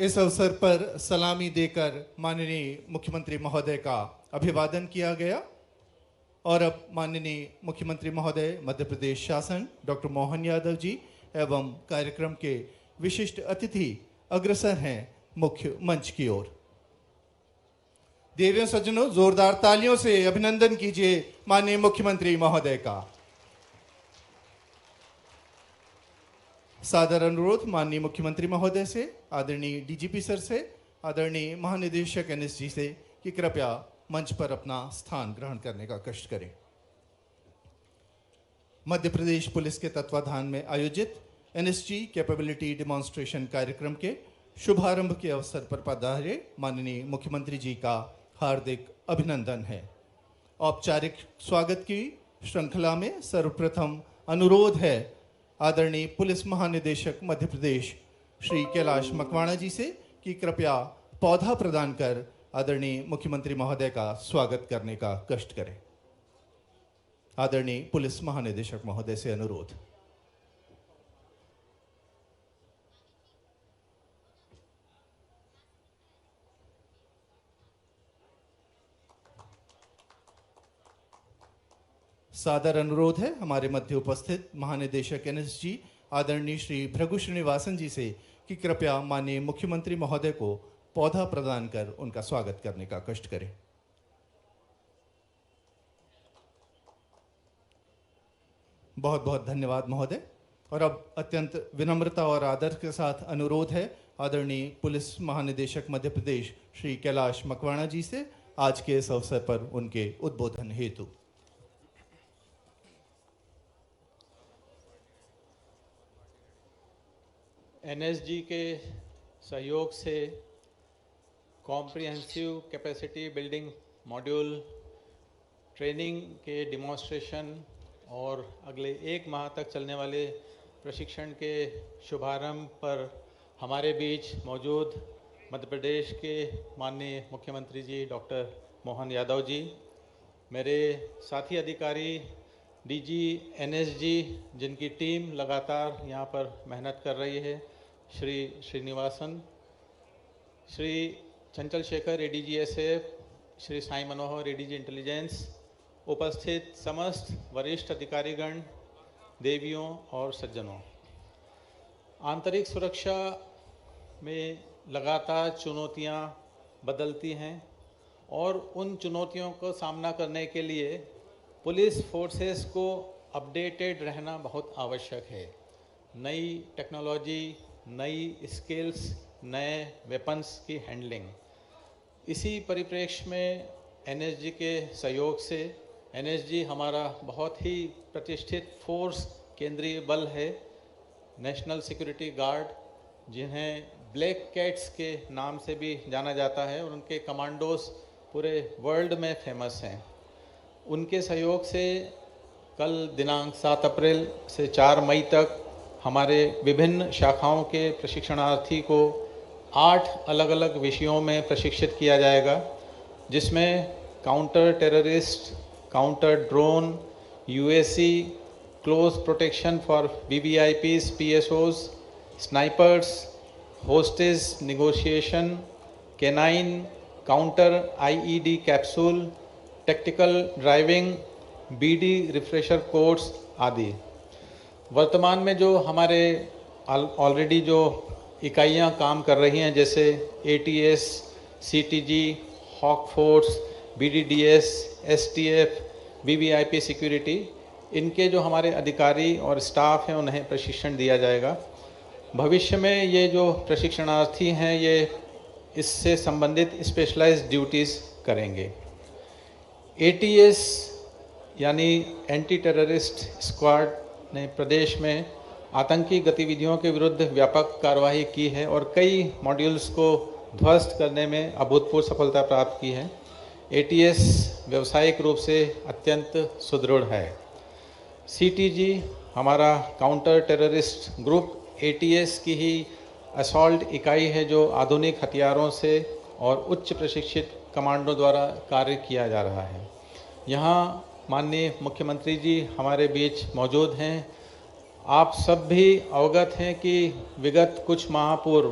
इस अवसर पर सलामी देकर माननीय मुख्यमंत्री महोदय का अभिवादन किया गया और अब माननीय मुख्यमंत्री महोदय मध्य प्रदेश शासन डॉक्टर मोहन यादव जी एवं कार्यक्रम के विशिष्ट अतिथि अग्रसर हैं मुख्य मंच की ओर। देवियों सज्जनों, जोरदार तालियों से अभिनंदन कीजिए माननीय मुख्यमंत्री महोदय का। सादर अनुरोध माननीय मुख्यमंत्री महोदय से, आदरणीय डीजीपी सर से, आदरणीय महानिदेशक एनएसजी से कि कृपया मंच पर अपना स्थान ग्रहण करने का कष्ट करें। मध्य प्रदेश पुलिस के तत्वाधान में आयोजित एनएसजी कैपेबिलिटी डेमोन्स्ट्रेशन कार्यक्रम के शुभारंभ के अवसर पर पधारे माननीय मुख्यमंत्री जी का हार्दिक अभिनंदन है। औपचारिक स्वागत की श्रृंखला में सर्वप्रथम अनुरोध है आदरणीय पुलिस महानिदेशक मध्य प्रदेश श्री कैलाश मकवाणा जी से कि कृपया पौधा प्रदान कर आदरणीय मुख्यमंत्री महोदय का स्वागत करने का कष्ट करें। आदरणीय पुलिस महानिदेशक महोदय से अनुरोध। सादर अनुरोध है हमारे मध्य उपस्थित महानिदेशक एनएसजी आदरणीय श्री भृगु श्रीनिवासन जी से कि कृपया माननीय मुख्यमंत्री महोदय को पौधा प्रदान कर उनका स्वागत करने का कष्ट करें। बहुत बहुत धन्यवाद महोदय। और अब अत्यंत विनम्रता और आदर के साथ अनुरोध है आदरणीय पुलिस महानिदेशक मध्य प्रदेश श्री कैलाश मकवाणा जी से आज के इस अवसर पर उनके उद्बोधन हेतु। एनएसजी के सहयोग से comprehensive capacity building module training के डिमॉन्स्ट्रेशन और अगले 1 माह तक चलने वाले प्रशिक्षण के शुभारंभ पर हमारे बीच मौजूद मध्य प्रदेश के माननीय मुख्यमंत्री जी डॉक्टर मोहन यादव जी, मेरे साथी अधिकारी डीजी एनएसजी जिनकी टीम लगातार यहाँ पर मेहनत कर रही है, श्री श्रीनिवासन, श्री चंचल शेखर एडीजीएसएफ, श्री साई मनोहर एडीजी इंटेलिजेंस, उपस्थित समस्त वरिष्ठ अधिकारीगण, देवियों और सज्जनों, आंतरिक सुरक्षा में लगातार चुनौतियाँ बदलती हैं और उन चुनौतियों को सामना करने के लिए पुलिस फोर्सेस को अपडेटेड रहना बहुत आवश्यक है। नई टेक्नोलॉजी, नई स्किल्स, नए वेपन्स की हैंडलिंग, इसी परिप्रेक्ष्य में एनएसजी के सहयोग से, एनएसजी हमारा बहुत ही प्रतिष्ठित फोर्स केंद्रीय बल है, नेशनल सिक्योरिटी गार्ड जिन्हें ब्लैक कैट्स के नाम से भी जाना जाता है और उनके कमांडोज पूरे वर्ल्ड में फेमस हैं। उनके सहयोग से कल दिनांक 7 अप्रैल से 4 मई तक हमारे विभिन्न शाखाओं के प्रशिक्षणार्थी को 8 अलग अलग विषयों में प्रशिक्षित किया जाएगा, जिसमें counter terrorist, counter drone, UAC, close protection for VVIPs, PSOs, snipers, hostage negotiation, canine, counter IED capsule, tactical driving, BD refresher course आदि। वर्तमान में जो हमारे ऑलरेडी जो इकाइयां काम कर रही हैं, जैसे ATS, CTG, hoc Force, BDDS, STF, VVIP security, इनके जो हमारे अधिकारी और स्टाफ हैं उन्हें प्रशिक्षण दिया जाएगा। भविष्य में ये जो प्रशिक्षणार्थी हैं ये इससे संबंधित स्पेशलाइज्ड ड्यूटीज़ करेंगे। एटीएस यानी एंटी टेररिस्ट स्क्वाड ने प्रदेश में आतंकी गतिविधियों के विरुद्ध व्यापक कार्रवाई की है और कई मॉड्यूल्स को ध्वस्त करने में अभूतपूर्व सफलता प्राप्त की है। एटीएस व्यावसायिक रूप से अत्यंत सुदृढ़ है। सीटीजी हमारा काउंटर टेररिस्ट ग्रुप एटीएस की ही असॉल्ट इकाई है जो आधुनिक हथियारों से और उच्च प्रशिक्षित कमांडो द्वारा कार्य किया जा रहा है। यहाँ माननीय मुख्यमंत्री जी हमारे बीच मौजूद हैं। आप सब भी अवगत हैं कि विगत कुछ माह पूर्व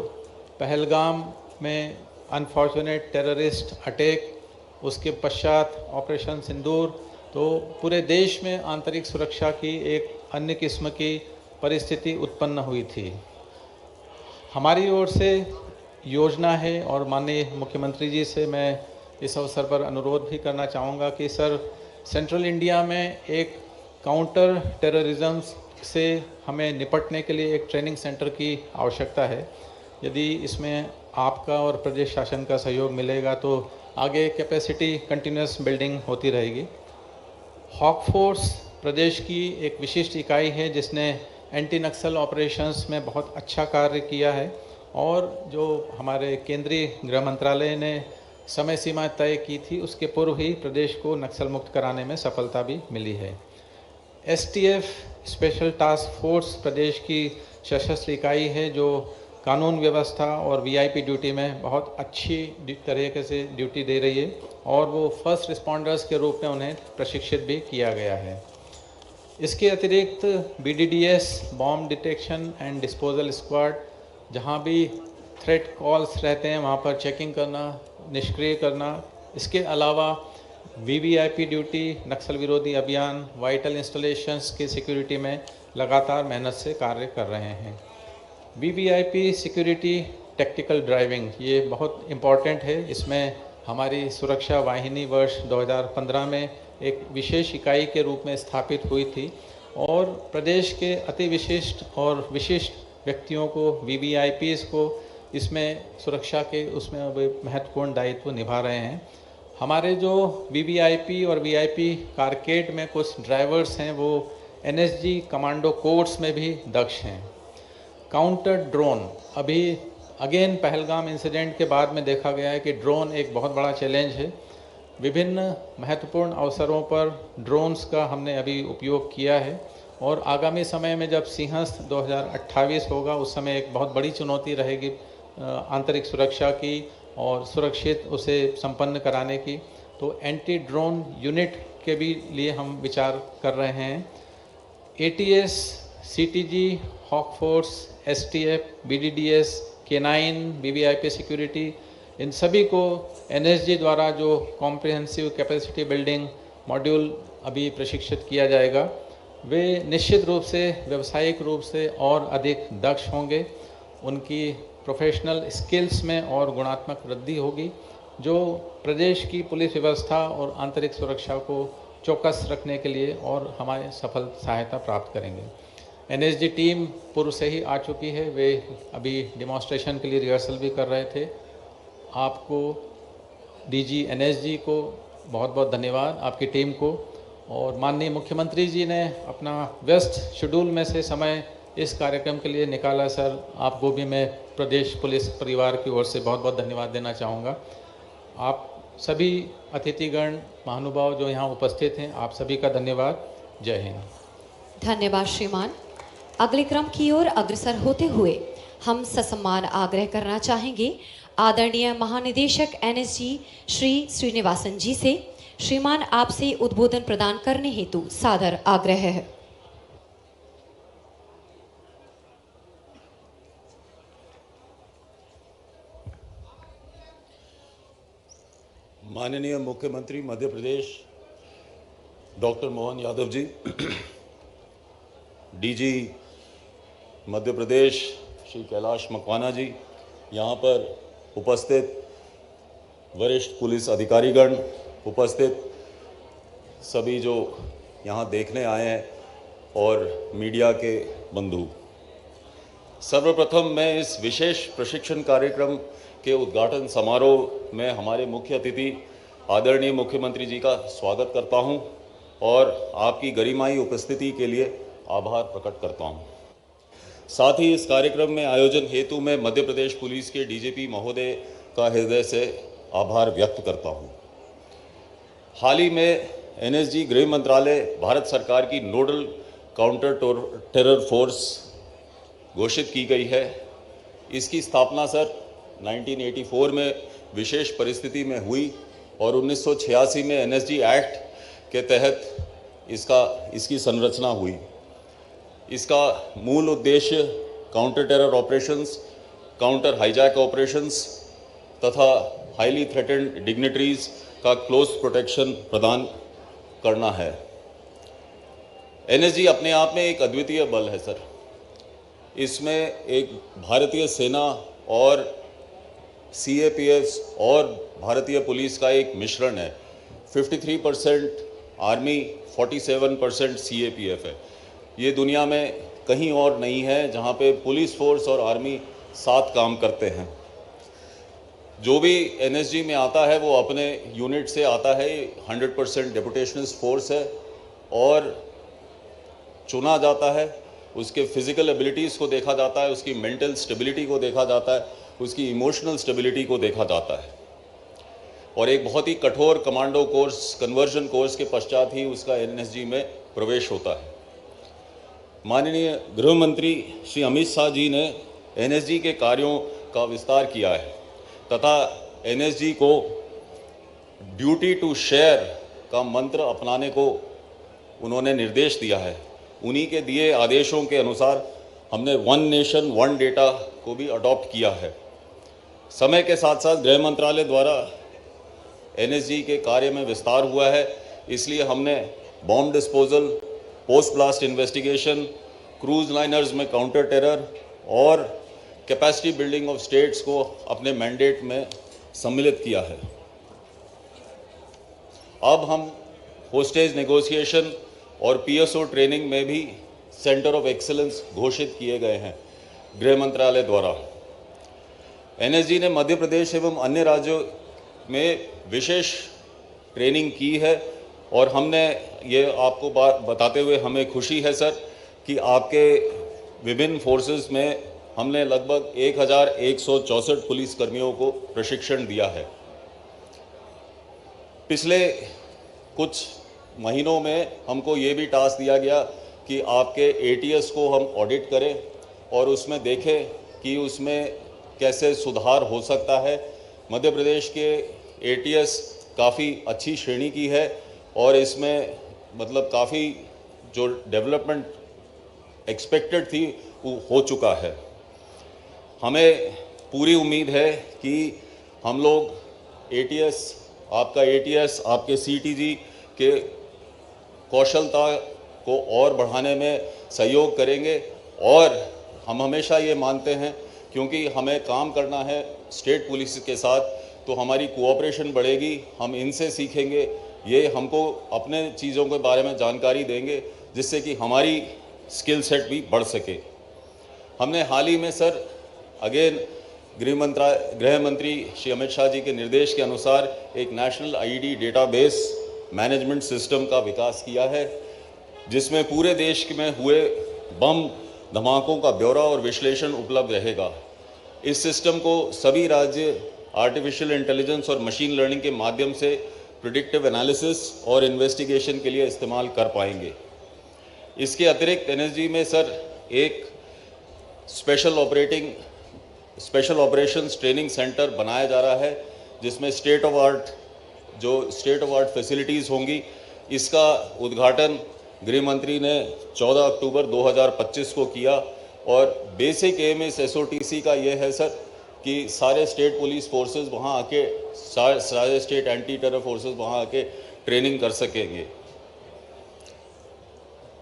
पहलगाम में अनफॉर्चुनेट टेररिस्ट अटैक, उसके पश्चात ऑपरेशन सिंदूर, तो पूरे देश में आंतरिक सुरक्षा की एक अन्य किस्म की परिस्थिति उत्पन्न हुई थी। हमारी ओर से योजना है और माननीय मुख्यमंत्री जी से मैं इस अवसर पर अनुरोध भी करना चाहूँगा कि सर, सेंट्रल इंडिया में एक काउंटर टेररिज्म से हमें निपटने के लिए एक ट्रेनिंग सेंटर की आवश्यकता है। यदि इसमें आपका और प्रदेश शासन का सहयोग मिलेगा तो आगे कैपेसिटी कंटिन्यूस बिल्डिंग होती रहेगी। हॉक फोर्स प्रदेश की एक विशिष्ट इकाई है जिसने एंटी नक्सल ऑपरेशंस में बहुत अच्छा कार्य किया है और जो हमारे केंद्रीय गृह मंत्रालय ने समय सीमा तय की थी उसके पूर्व ही प्रदेश को नक्सल मुक्त कराने में सफलता भी मिली है। एसटीएफ स्पेशल टास्क फोर्स प्रदेश की सशस्त्र इकाई है जो कानून व्यवस्था और वीआईपी ड्यूटी में बहुत अच्छी तरीके से ड्यूटी दे रही है और वो फर्स्ट रिस्पॉन्डर्स के रूप में उन्हें प्रशिक्षित भी किया गया है। इसके अतिरिक्त BDDS bomb detection and disposal squad, जहाँ भी थ्रेट कॉल्स रहते हैं वहाँ पर चेकिंग करना, निष्क्रिय करना। इसके अलावा वीवीआईपी ड्यूटी, नक्सल विरोधी अभियान, वाइटल इंस्टॉलेशंस की सिक्योरिटी में लगातार मेहनत से कार्य कर रहे हैं। वीवीआईपी सिक्योरिटी टैक्टिकल ड्राइविंग ये बहुत इम्पॉर्टेंट है। इसमें हमारी सुरक्षा वाहिनी वर्ष 2015 में एक विशेष इकाई के रूप में स्थापित हुई थी और प्रदेश के अति विशिष्ट और विशिष्ट व्यक्तियों को, वीवीआईपीज़ को इसमें सुरक्षा के उसमें वे महत्वपूर्ण दायित्व निभा रहे हैं। हमारे जो वीवीआईपी और वीआईपी कारकेड में कुछ ड्राइवर्स हैं वो एनएसजी कमांडो कोर्स में भी दक्ष हैं। काउंटर ड्रोन, अभी अगेन पहलगाम इंसिडेंट के बाद में देखा गया है कि ड्रोन एक बहुत बड़ा चैलेंज है। विभिन्न महत्वपूर्ण अवसरों पर ड्रोन्स का हमने अभी उपयोग किया है और आगामी समय में जब सिंहस्थ 2028 होगा उस समय एक बहुत बड़ी चुनौती रहेगी आंतरिक सुरक्षा की और सुरक्षित उसे संपन्न कराने की। तो एंटी ड्रोन यूनिट के भी लिए हम विचार कर रहे हैं। ATS, CTG, hoc force, STF, BDDS, K9, VVIP security, इन सभी को एनएसजी द्वारा जो कॉम्प्रिहेंसिव कैपेसिटी बिल्डिंग मॉड्यूल अभी प्रशिक्षित किया जाएगा वे निश्चित रूप से व्यावसायिक रूप से और अधिक दक्ष होंगे। उनकी प्रोफेशनल स्किल्स में और गुणात्मक वृद्धि होगी जो प्रदेश की पुलिस व्यवस्था और आंतरिक सुरक्षा को चौकस रखने के लिए और हमारे सफल सहायता प्राप्त करेंगे। एनएसजी टीम पूर्व से ही आ चुकी है, वे अभी डिमॉन्स्ट्रेशन के लिए रिहर्सल भी कर रहे थे। आपको डीजी एनएसजी को बहुत बहुत धन्यवाद, आपकी टीम को। और माननीय मुख्यमंत्री जी ने अपना व्यस्त शेड्यूल में से समय इस कार्यक्रम के लिए निकाला। सर, आपको भी मैं प्रदेश पुलिस परिवार की ओर से बहुत बहुत धन्यवाद देना चाहूँगा। आप सभी अतिथिगण महानुभाव जो यहाँ उपस्थित हैं, आप सभी का धन्यवाद। जय हिंद। धन्यवाद श्रीमान। अगले क्रम की ओर अग्रसर होते हुए हम ससम्मान आग्रह करना चाहेंगे आदरणीय महानिदेशक एनएसजी श्री श्रीनिवासन जी से। श्रीमान, आपसे उद्बोधन प्रदान करने हेतु सादर आग्रह है। माननीय मुख्यमंत्री मध्य प्रदेश डॉक्टर मोहन यादव जी, डीजी मध्य प्रदेश श्री कैलाश मकवाना जी, यहाँ पर उपस्थित वरिष्ठ पुलिस अधिकारीगण, उपस्थित सभी जो यहाँ देखने आए हैं और मीडिया के बंधु, सर्वप्रथम मैं इस विशेष प्रशिक्षण कार्यक्रम के उद्घाटन समारोह में हमारे मुख्य अतिथि आदरणीय मुख्यमंत्री जी का स्वागत करता हूं और आपकी गरिमाई उपस्थिति के लिए आभार प्रकट करता हूं। साथ ही इस कार्यक्रम में आयोजन हेतु मैं मध्य प्रदेश पुलिस के डीजीपी महोदय का हृदय से आभार व्यक्त करता हूं। हाल ही में एनएसजी गृह मंत्रालय भारत सरकार की नोडल काउंटर टेरर फोर्स घोषित की गई है। इसकी स्थापना सर 1984 में विशेष परिस्थिति में हुई और 1986 में एनएसजी एक्ट के तहत इसकी संरचना हुई। इसका मूल उद्देश्य counter terror operations counter hijack operations तथा हाईली थ्रेटेंड डिग्निटरीज का क्लोज प्रोटेक्शन प्रदान करना है। एनएसजी अपने आप में एक अद्वितीय बल है सर। इसमें एक भारतीय सेना और सीएपीएफ और भारतीय पुलिस का एक मिश्रण है। 53% आर्मी, 47% सीएपीएफ है। ये दुनिया में कहीं और नहीं है जहाँ पे पुलिस फोर्स और आर्मी साथ काम करते हैं। जो भी एनएसजी में आता है वो अपने यूनिट से आता है। 100% डेपुटेशनल फोर्स है और चुना जाता है। उसके फिजिकल एबिलिटीज़ को देखा जाता है, उसकी मेंटल स्टेबिलिटी को देखा जाता है, उसकी इमोशनल स्टेबिलिटी को देखा जाता है और एक बहुत ही कठोर कमांडो कोर्स, कन्वर्जन कोर्स के पश्चात ही उसका एनएसजी में प्रवेश होता है। माननीय गृह मंत्री श्री अमित शाह जी ने एनएसजी के कार्यों का विस्तार किया है तथा एनएसजी को ड्यूटी टू शेयर का मंत्र अपनाने को उन्होंने निर्देश दिया है। उन्हीं के दिए आदेशों के अनुसार हमने वन नेशन वन डेटा को भी अडॉप्ट किया है। समय के साथ साथ गृह मंत्रालय द्वारा एनएसजी के कार्य में विस्तार हुआ है, इसलिए हमने bomb disposal, post blast investigation, cruise liners में काउंटर टेरर और कैपेसिटी बिल्डिंग ऑफ स्टेट्स को अपने मैंडेट में सम्मिलित किया है। अब हम होस्टेज नेगोशिएशन और पीएसओ ट्रेनिंग में भी सेंटर ऑफ एक्सीलेंस घोषित किए गए हैं गृह मंत्रालय द्वारा। एनएसजी ने मध्य प्रदेश एवं अन्य राज्यों में विशेष ट्रेनिंग की है और हमने ये आपको बात बताते हुए हमें खुशी है सर कि आपके विभिन्न फोर्सेस में हमने लगभग 1164 पुलिसकर्मियों को प्रशिक्षण दिया है। पिछले कुछ महीनों में हमको ये भी टास्क दिया गया कि आपके एटीएस को हम ऑडिट करें और उसमें देखें कि उसमें कैसे सुधार हो सकता है। मध्य प्रदेश के एटीएस काफ़ी अच्छी श्रेणी की है और इसमें मतलब काफ़ी जो डेवलपमेंट एक्सपेक्टेड थी वो हो चुका है। हमें पूरी उम्मीद है कि हम लोग एटीएस, आपका एटीएस, आपके सीटीजी के कौशलता को और बढ़ाने में सहयोग करेंगे और हम हमेशा ये मानते हैं क्योंकि हमें काम करना है स्टेट पुलिस के साथ, तो हमारी कोऑपरेशन बढ़ेगी, हम इनसे सीखेंगे, ये हमको अपने चीज़ों के बारे में जानकारी देंगे जिससे कि हमारी स्किल सेट भी बढ़ सके। हमने हाल ही में सर अगेन गृह मंत्री श्री अमित शाह जी के निर्देश के अनुसार एक national ID database management system का विकास किया है जिसमें पूरे देश में हुए बम धमाकों का ब्यौरा और विश्लेषण उपलब्ध रहेगा। इस सिस्टम को सभी राज्य आर्टिफिशियल इंटेलिजेंस और मशीन लर्निंग के माध्यम से प्रिडिक्टिव एनालिसिस और इन्वेस्टिगेशन के लिए इस्तेमाल कर पाएंगे। इसके अतिरिक्त एनएसजी में सर एक स्पेशल ऑपरेशंस ट्रेनिंग सेंटर बनाया जा रहा है जिसमें स्टेट ऑफ आर्ट फैसिलिटीज़ होंगी। इसका उद्घाटन गृह मंत्री ने 14 अक्टूबर 2025 को किया और बेसिक एम इस एसओटीसी का ये है सर कि सारे स्टेट पुलिस फोर्सेस वहाँ आके, सारे स्टेट एंटी टेरर फोर्सेस वहाँ आके ट्रेनिंग कर सकेंगे।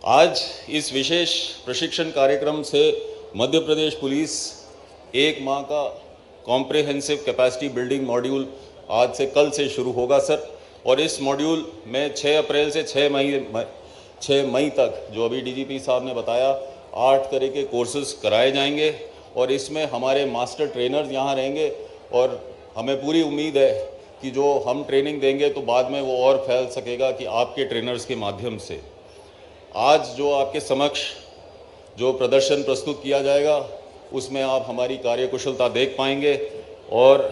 आज इस विशेष प्रशिक्षण कार्यक्रम से मध्य प्रदेश पुलिस एक माह का कॉम्प्रिहेंसिव कैपेसिटी बिल्डिंग मॉड्यूल आज से कल से शुरू होगा सर और इस मॉड्यूल में 6 अप्रैल से 6 मई तक जो अभी डीजीपी साहब ने बताया 8 तरह के कोर्सेज कराए जाएंगे और इसमें हमारे मास्टर ट्रेनर्स यहाँ रहेंगे और हमें पूरी उम्मीद है कि जो हम ट्रेनिंग देंगे तो बाद में वो और फैल सकेगा कि आपके ट्रेनर्स के माध्यम से। आज जो आपके समक्ष जो प्रदर्शन प्रस्तुत किया जाएगा उसमें आप हमारी कार्यकुशलता देख पाएंगे और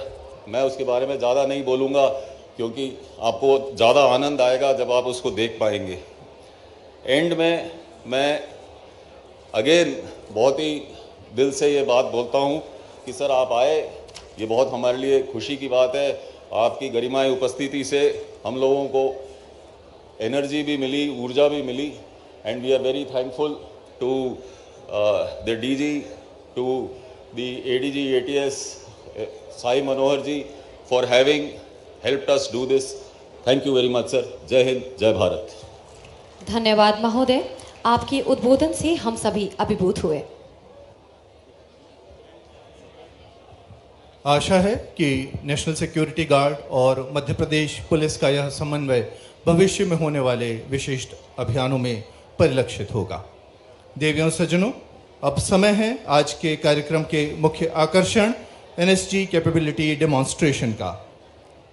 मैं उसके बारे में ज़्यादा नहीं बोलूँगा क्योंकि आपको ज़्यादा आनंद आएगा जब आप उसको देख पाएंगे। एंड में मैं अगेन बहुत ही दिल से ये बात बोलता हूँ कि सर आप आए, ये बहुत हमारे लिए खुशी की बात है। आपकी गरिमाई उपस्थिति से हम लोगों को एनर्जी भी मिली, ऊर्जा भी मिली and we are very thankful to the DG, to the ADG ATS Sai Manohar ji for having helped us do this. Thank you very much, sir. Jai Hind, Jai Bharat. धन्यवाद महोदय, आपके उद्बोधन से हम सभी अभिभूत हुए। आशा है कि नेशनल सिक्योरिटी गार्ड और मध्य प्रदेश पुलिस का यह समन्वय भविष्य में होने वाले विशिष्ट अभियानों में परिलक्षित होगा। देवियों सज्जनों, अब समय है आज के कार्यक्रम के मुख्य आकर्षण एनएसजी कैपेबिलिटी डेमोन्स्ट्रेशन का।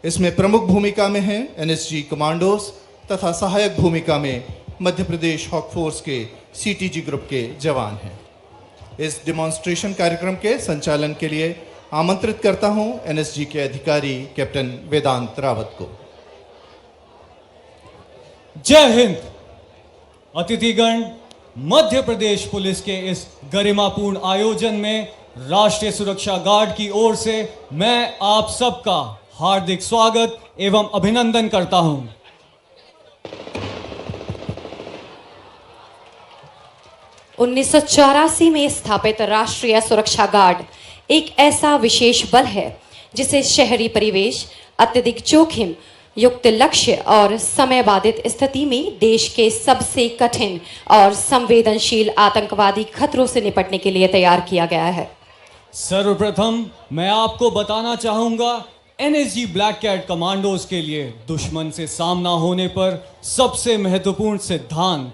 इसमें प्रमुख भूमिका में हैं एनएसजी कमांडोज तथा सहायक भूमिका में मध्य प्रदेश हॉक फोर्स के सीटीजी ग्रुप के जवान हैं। इस डेमोन्स्ट्रेशन कार्यक्रम के संचालन के लिए आमंत्रित करता हूं एनएसजी के अधिकारी कैप्टन वेदांत रावत को। जय हिंद। अतिथिगण, मध्य प्रदेश पुलिस के इस गरिमापूर्ण आयोजन में राष्ट्रीय सुरक्षा गार्ड की ओर से मैं आप सबका हार्दिक स्वागत एवं अभिनंदन करता हूं। उन्नीस में स्थापित राष्ट्रीय सुरक्षा गार्ड एक ऐसा विशेष बल है जिसे शहरी परिवेश, अत्यधिक जोखिम युक्त लक्ष्य और समय बाधित स्थिति में देश के सबसे कठिन और संवेदनशील आतंकवादी खतरों से निपटने के लिए तैयार किया गया है। सर्वप्रथम मैं आपको बताना चाहूंगा, एनएसजी ब्लैक कैट कमांडोज के लिए दुश्मन से सामना होने पर सबसे महत्वपूर्ण सिद्धांत,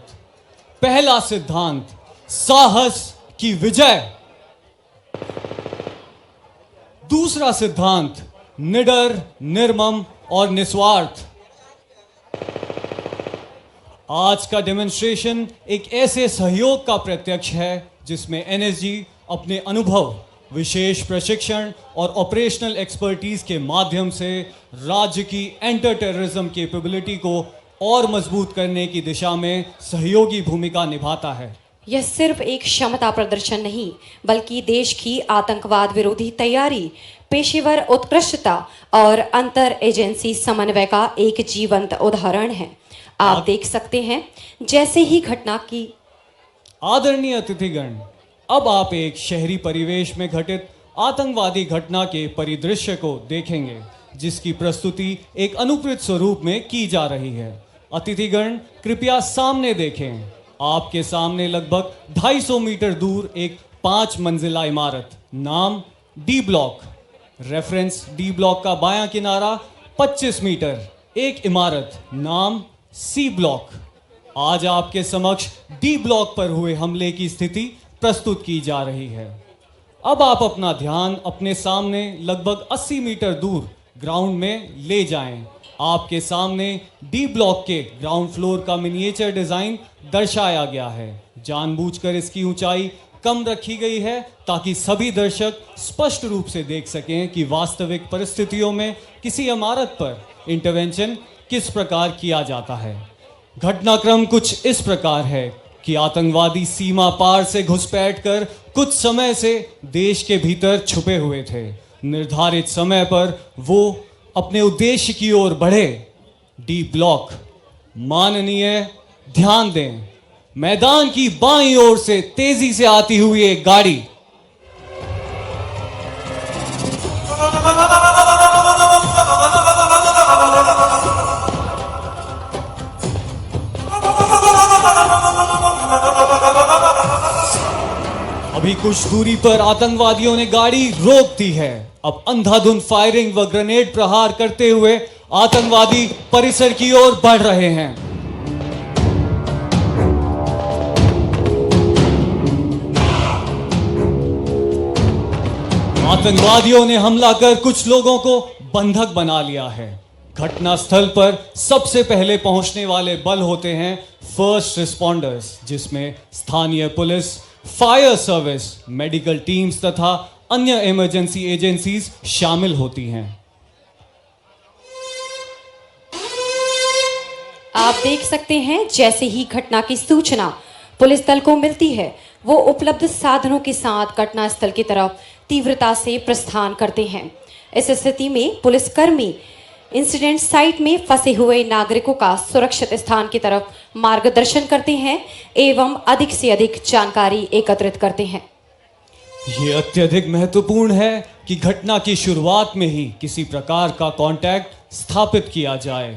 पहला सिद्धांत साहस की विजय। दूसरा सिद्धांत निडर, निर्मम और निस्वार्थ। आज का डेमोन्स्ट्रेशन एक ऐसे सहयोग का प्रत्यक्ष है जिसमें एनएसजी अपने अनुभव, विशेष प्रशिक्षण और ऑपरेशनल एक्सपर्टीज के माध्यम से राज्य की एंटर टेररिज्म कैपेबिलिटी को और मजबूत करने की दिशा में सहयोगी भूमिका निभाता है। यह सिर्फ एक क्षमता प्रदर्शन नहीं, बल्कि देश की आतंकवाद विरोधी तैयारी, पेशेवर उत्कृष्टता और अंतर एजेंसी समन्वय का एक जीवंत उदाहरण है। आप देख सकते हैं जैसे ही घटना की। आदरणीय अतिथिगण, अब आप एक शहरी परिवेश में घटित आतंकवादी घटना के परिदृश्य को देखेंगे, जिसकी प्रस्तुति एक अनुकृत स्वरूप में की जा रही है। अतिथिगण कृपया सामने देखें। आपके सामने लगभग 250 मीटर दूर एक 5 मंजिला इमारत, नाम D block, reference D block का बायां किनारा 25 मीटर, एक इमारत नाम सी ब्लॉक। आज आपके समक्ष डी ब्लॉक पर हुए हमले की स्थिति प्रस्तुत की जा रही है। अब आप अपना ध्यान अपने सामने लगभग 80 मीटर दूर ग्राउंड में ले जाएं। आपके सामने डी ब्लॉक के ग्राउंड फ्लोर का मिनिएचर डिजाइन दर्शाया गया है। जानबूझकर इसकी ऊंचाई कम रखी गई है ताकि सभी दर्शक स्पष्ट रूप से देख सकें कि वास्तविक परिस्थितियों में किसी इमारत पर इंटरवेंशन किस प्रकार किया जाता है। घटनाक्रम कुछ इस प्रकार है कि आतंकवादी सीमा पार से घुसपैठ कर कुछ समय से देश के भीतर छुपे हुए थे। निर्धारित समय पर वो अपने उद्देश्य की ओर बढ़े। डी ब्लॉक, माननीय ध्यान दें, मैदान की बाईं ओर से तेजी से आती हुई एक गाड़ी अभी कुछ दूरी पर आतंकवादियों ने गाड़ी रोक दी है। अब अंधाधुंध फायरिंग व ग्रेनेड प्रहार करते हुए आतंकवादी परिसर की ओर बढ़ रहे हैं। आतंकवादियों ने हमला कर कुछ लोगों को बंधक बना लिया है। घटनास्थल पर सबसे पहले पहुंचने वाले बल होते हैं फर्स्ट रिस्पॉन्डर्स, जिसमें स्थानीय police, fire service, medical teams तथा अन्य इमरजेंसी एजेंसीज शामिल होती हैं। आप देख सकते हैं जैसे ही घटना की सूचना पुलिस दल को मिलती है, वो उपलब्ध साधनों के साथ घटनास्थल की तरफ तीव्रता से प्रस्थान करते हैं। इस स्थिति में पुलिसकर्मी इंसिडेंट साइट में फंसे हुए नागरिकों का सुरक्षित स्थान की तरफ मार्गदर्शन करते हैं एवं अधिक से अधिक जानकारी एकत्रित करते हैं। ये अत्यधिक महत्वपूर्ण है कि घटना की शुरुआत में ही किसी प्रकार का कांटेक्ट स्थापित किया जाए।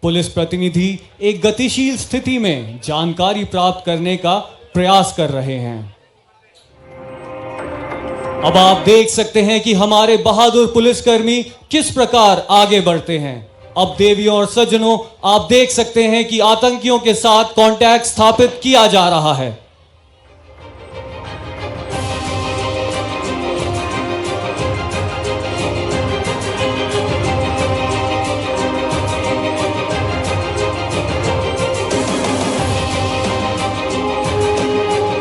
पुलिस प्रतिनिधि एक गतिशील स्थिति में जानकारी प्राप्त करने का प्रयास कर रहे हैं। अब आप देख सकते हैं कि हमारे बहादुर पुलिसकर्मी किस प्रकार आगे बढ़ते हैं। अब देवियों और सज्जनों, आप देख सकते हैं कि आतंकियों के साथ कांटेक्ट स्थापित किया जा रहा है।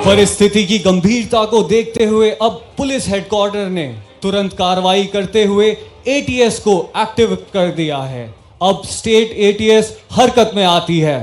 परिस्थिति की गंभीरता को देखते हुए अब पुलिस हेडक्वार्टर ने तुरंत कार्रवाई करते हुए एटीएस को एक्टिव कर दिया है। अब स्टेट एटीएस हरकत में आती है।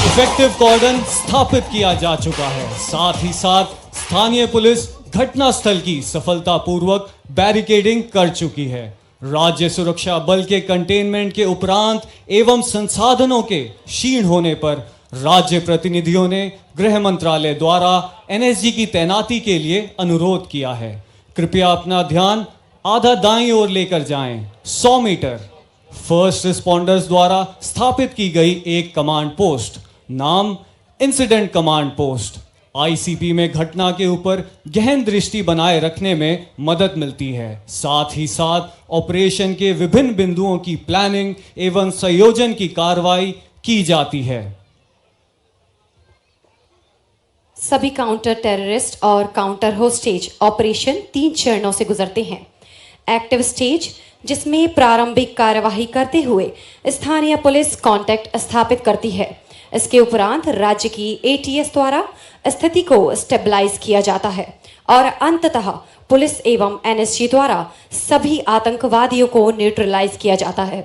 इफेक्टिव कॉर्डन स्थापित किया जा चुका है। साथ ही साथ स्थानीय पुलिस घटनास्थल की सफलतापूर्वक बैरिकेडिंग कर चुकी है। राज्य सुरक्षा बल के कंटेनमेंट के उपरांत एवं संसाधनों के क्षीण होने पर राज्य प्रतिनिधियों ने गृह मंत्रालय द्वारा एनएसजी की तैनाती के लिए अनुरोध किया है। कृपया अपना ध्यान आधा दाईं ओर लेकर जाएं। 100 मीटर फर्स्ट रिस्पॉन्डर्स द्वारा स्थापित की गई एक कमांड पोस्ट, नाम इंसिडेंट कमांड पोस्ट, आईसीपी में घटना के ऊपर गहन दृष्टि बनाए रखने में मदद मिलती है। साथ ही साथ ऑपरेशन के विभिन्न बिंदुओं की प्लानिंग एवं संयोजन की कार्रवाई की जाती है। सभी काउंटर टेररिस्ट और काउंटर होस्टेज ऑपरेशन 3 चरणों से गुजरते हैं। एक्टिव स्टेज, जिसमें प्रारंभिक कार्यवाही करते हुए स्थानीय पुलिस कांटेक्ट स्थापित करती है। इसके उपरांत राज्य की एटीएस द्वारा स्थिति को स्टेबलाइज किया जाता है और अंततः पुलिस एवं एनएसजी द्वारा सभी आतंकवादियों को न्यूट्रलाइज किया जाता है।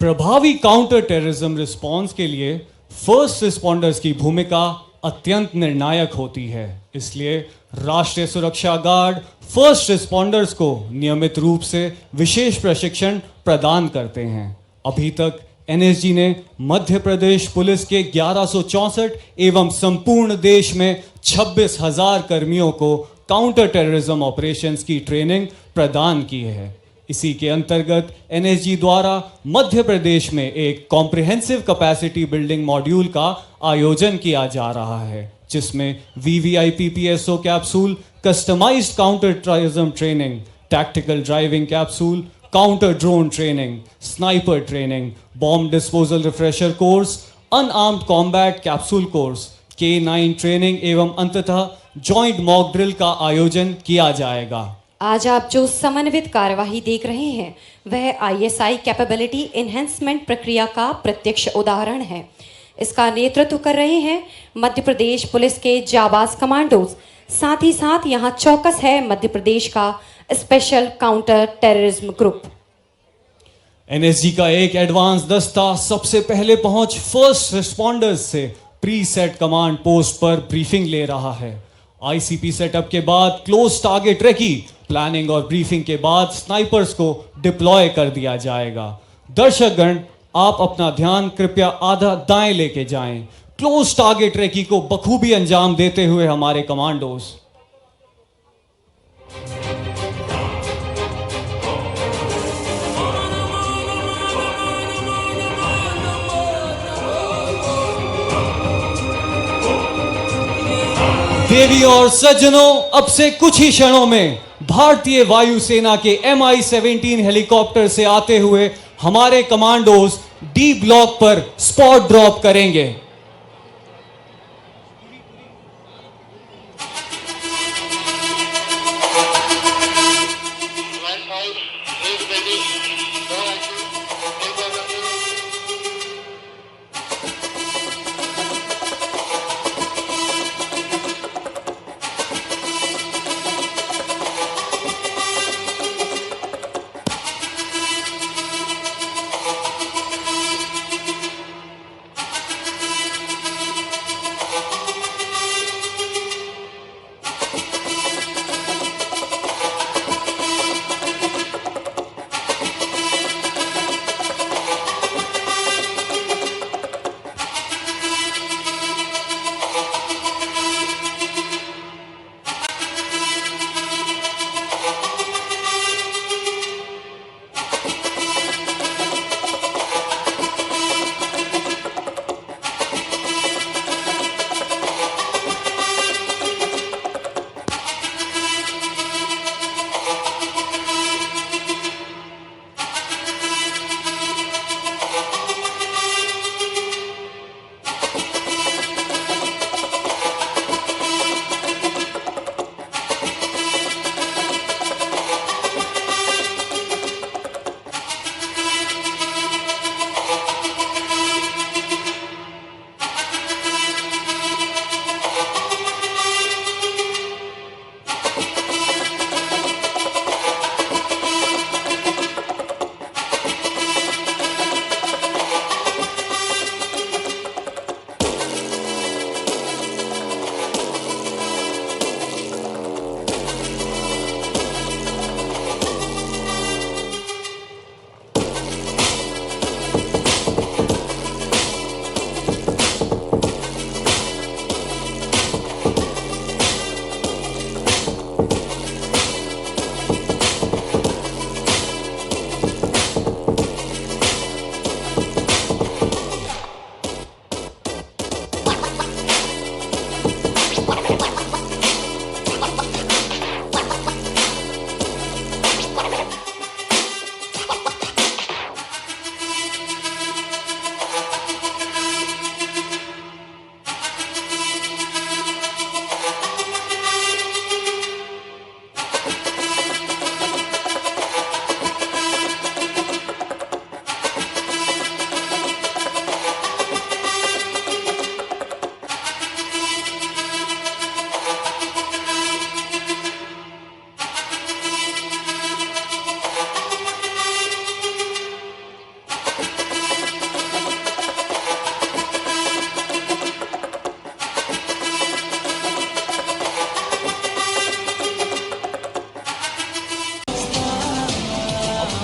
प्रभावी काउंटर टेररिज्म रिस्पॉन्स के लिए फर्स्ट रिस्पॉन्डर्स की भूमिका अत्यंत निर्णायक होती है। इसलिए राष्ट्रीय सुरक्षा गार्ड फर्स्ट रिस्पॉन्डर्स को नियमित रूप से विशेष प्रशिक्षण प्रदान करते हैं। अभी तक एनएसजी ने मध्य प्रदेश पुलिस के 1164 एवं संपूर्ण देश में 26,000 कर्मियों को काउंटर टेररिज्म ऑपरेशंस की ट्रेनिंग प्रदान की है। इसी के अंतर्गत एनएसजी द्वारा मध्य प्रदेश में एक कॉम्प्रिहेंसिव कैपेसिटी बिल्डिंग मॉड्यूल का आयोजन किया जा रहा है, जिसमें VVIP capsule, customised counter terrorism training, tactical driving capsule, counter drone training, sniper training, bomb disposal refresher course, unarmed combat capsule course, K9 training एवं अंततः जॉइंट मॉक ड्रिल का आयोजन किया जाएगा। आज आप जो समन्वित कार्यवाही देख रहे हैं वह ISI कैपेबिलिटी एनहेंसमेंट प्रक्रिया का प्रत्यक्ष उदाहरण है। इसका नेतृत्व कर रहे हैं मध्य प्रदेश पुलिस के जाबाज कमांडोज। साथ ही साथ यहाँ चौकस है मध्य प्रदेश का special counter terrorism group. NSG का एक एडवांस दस्ता सबसे पहले पहुंच फर्स्ट रिस्पॉन्डर्स से प्री सेट कमांड पोस्ट पर ब्रीफिंग ले रहा है। आईसीपी सेटअप के बाद क्लोज टारगेट रेकी प्लानिंग और ब्रीफिंग के बाद स्नाइपर्स को डिप्लॉय कर दिया जाएगा। दर्शकगण, आप अपना ध्यान कृपया आधा दाएं लेके जाएं। क्लोज टारगेट रेकी को बखूबी अंजाम देते हुए हमारे कमांडोज देवी और सज्जनों, अब से कुछ ही क्षणों में भारतीय वायुसेना के MI-17 हेलीकॉप्टर से आते हुए हमारे कमांडोज डी ब्लॉक पर स्पॉट ड्रॉप करेंगे।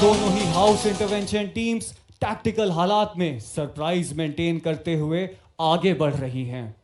दोनों ही हाउस इंटरवेंशन टीम्स टैक्टिकल हालात में सरप्राइज मेंटेन करते हुए आगे बढ़ रही हैं।